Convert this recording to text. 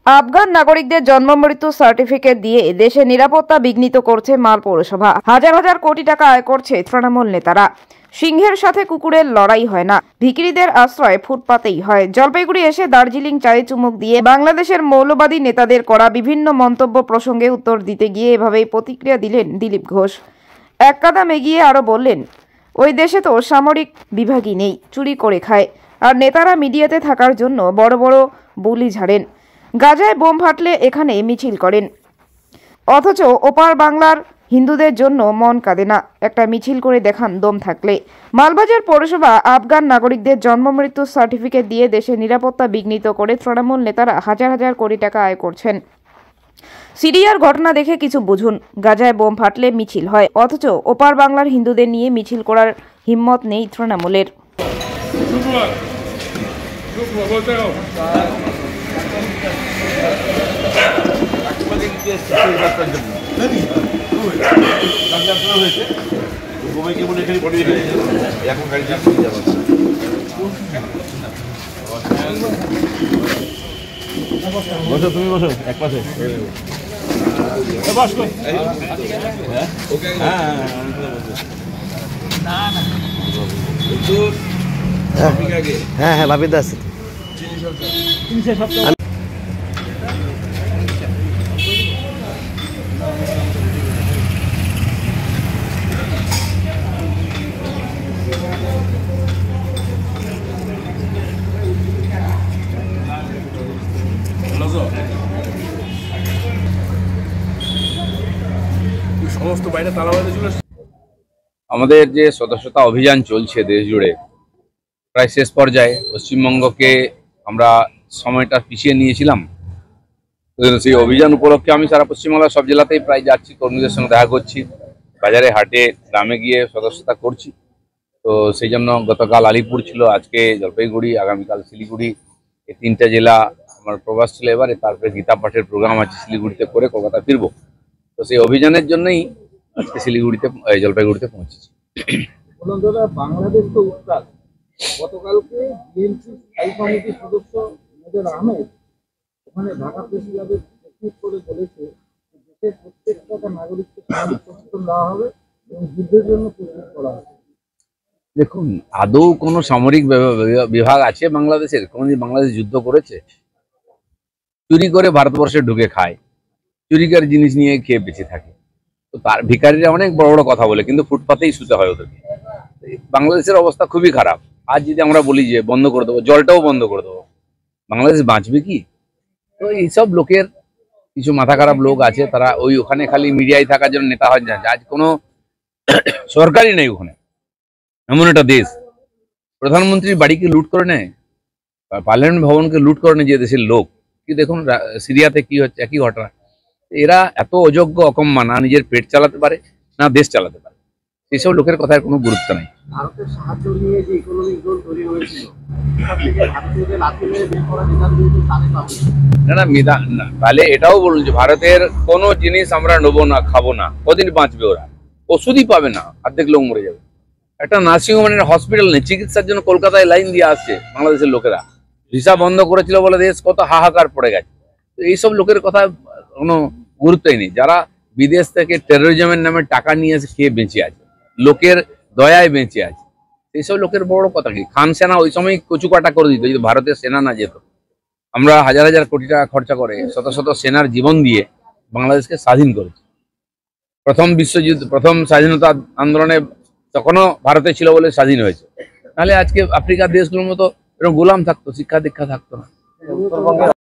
আফগান নাগরিকদের জন্ম মৃত্যু সার্টিফিকেট দিয়ে দেশে নিরাপত্তা বিঘ্নিত করছে মাল পৌরসভা। হাজার হাজার কোটি টাকা আয় করছে তৃণমূল নেতারা। সিংহের সাথে কুকুরের লড়াই হয় না, ভিখিরিদের আশ্রয় ফুটপাতেই হয়। জলপাইগুড়ি এসে দার্জিলিং চায়ে চুমুক দিয়ে বাংলাদেশের মৌলবাদী নেতাদের করা বিভিন্ন মন্তব্য প্রসঙ্গে উত্তর দিতে গিয়ে এভাবেই প্রতিক্রিয়া দিলেন দিলীপ ঘোষ। এক কাদম এগিয়ে আরও বললেন, ওই দেশে তো সামরিক বিভাগই নেই, চুরি করে খায়, আর নেতারা মিডিয়াতে থাকার জন্য বড় বড় বুলি ঝাড়েন, গাজায় বোম ফাটলে এখানে মিছিল করেন, অথচ ওপার বাংলার হিন্দুদের জন্য মন কাঁদে না। একটা মিছিল করে দেখান দম থাকলে। মালবাজার পৌরসভা আফগান নাগরিকদের জন্ম মৃত্যুর সার্টিফিকেট দিয়ে দেশের নিরাপত্তা বিঘ্নিত করে তৃণমূল নেতারা হাজার হাজার কোটি টাকা আয় করছেন। সিরিয়ার ঘটনা দেখে কিছু বুঝুন, গাজায় বোম ফাটলে মিছিল হয়, অথচ ওপার বাংলার হিন্দুদের নিয়ে মিছিল করার হিম্মত নেই তৃণমূলের। বসো, তুমি বসো এক পাশে। হ্যাঁ হ্যাঁ বাপিদা আছে। আমাদের যে সদস্যতা অভিযান চলছে দেশ জুড়ে, প্রায় শেষ পর্যায়ে। পশ্চিমবঙ্গকে আমরা সময়টা পিছিয়ে নিয়েছিলাম, সেই অভিযান উপলক্ষে আমি সারা পশ্চিমবাংলার সব জেলাতেই প্রায় যাচ্ছি, কর্মীদের সঙ্গে দেখা করছি, বাজারে হাটে গ্রামে গিয়ে সদস্যতা করছি। তো সেই জন্য গতকাল আলিপুর ছিল, আজকে জলপাইগুড়ি, আগামীকাল শিলিগুড়ি, এই তিনটা জেলা আমার প্রবাস ছিল। এবারে তারপরে গীতা পাঠের প্রোগ্রাম আছে শিলিগুড়িতে করে কলকাতা ফিরবো। তো সেই অভিযানের জন্যই আজকে শিলিগুড়িতে জলপাইগুড়িতে পৌঁছেছি। বাংলাদেশ তো উত্তাল। গতকালকে বিএনপি স্থায়ী কমিটির সদস্য মেজর আহমেদ ওখানে ঢাকা প্রেস ক্লাবে টুইট করে বলেছে দেশের প্রত্যেকটা নাগরিককে সচেতন দেওয়া হবে এবং যুদ্ধের জন্য প্রস্তুত করা হবে। দেখুন, আদৌ কোনো সামরিক বিভাগ আছে বাংলাদেশের? কোনদিন বাংলাদেশ যুদ্ধ করেছে? চুরি করে ভারতবর্ষে ঢুকে খায়, চুরিকার জিনিস নিয়ে খেয়ে বেঁচে থাকে। তো তার ভিখারিরা অনেক বড় বড় কথা বলে, কিন্তু ফুটপাতেই শুতে হয় ওদেরকে। বাংলাদেশের অবস্থা খুবই খারাপ। আজ যদি আমরা বলি যে বন্ধ করে দেবো, জলটাও বন্ধ করে দেবো, বাংলাদেশ বাঁচবে কি? তো এইসব লোকের কিছু মাথা খারাপ লোক আছে, তারা ওখানে খালি মিডিয়ায় থাকার জন্য নেতা হয় না। আজ কোনো সরকারই নেই ওখানে। এমন একটা দেশ, প্রধানমন্ত্রীর বাড়িকে লুট করে নেয়, পার্লামেন্ট ভবনকে লুট করে নেয় যে দেশের লোক। কি দেখুন সিরিয়াতে কি হচ্ছে, একই ঘটনা। এরা এত অযোগ্য, অকম্মা, না নিজের পেট চালাতে পারে না দেশ চালাতে পারে। সেসব লোকের কথার কোনো গুরুত্ব নেই। ভারতের সাহায্য নিয়ে যে ইকোনমিক জোন তৈরি হয়েছিল, না, তাহলে এটাও বলুন যে ভারতের কোনো জিনিস আমরা নেবো না, খাবো না, কদিন বাঁচবে ওরা? ওষুধই পাবে না, অর্ধেক লোক মরে যাবে। একটা নার্সিংহোম মানে হসপিটাল নেই, চিকিৎসার জন্য কলকাতায় লাইন দিয়ে আসছে বাংলাদেশের লোকেরা। ভিসা বন্ধ করেছিল বলে দেশ কত হাহাকার পড়ে গেছে। তো এইসব লোকের কথা কোনো গুরুত্বই নেই। যারা বিদেশ থেকে টেরোরিজমের নামে টাকা নিয়ে এসে খেয়ে বেঁচে আছে, লোকের দয়ায় বেঁচে আছে, এইসব লোকের বড় কথা কি? খান সেনা ওই সময় কচুকাটা করে দিত যদি ভারতের সেনা না যেত। আমরা হাজার হাজার কোটি টাকা খরচা করে শত শত সেনার জীবন দিয়ে বাংলাদেশকে স্বাধীন করেছি। প্রথম বিশ্বযুদ্ধ, প্রথম স্বাধীনতা আন্দোলনে তখনও ভারতে ছিল বলে স্বাধীন হয়েছে। নাহলে আজকে আফ্রিকার দেশগুলোর মতো এরকম গোলাম থাকতো, শিক্ষা দীক্ষা থাকতো না।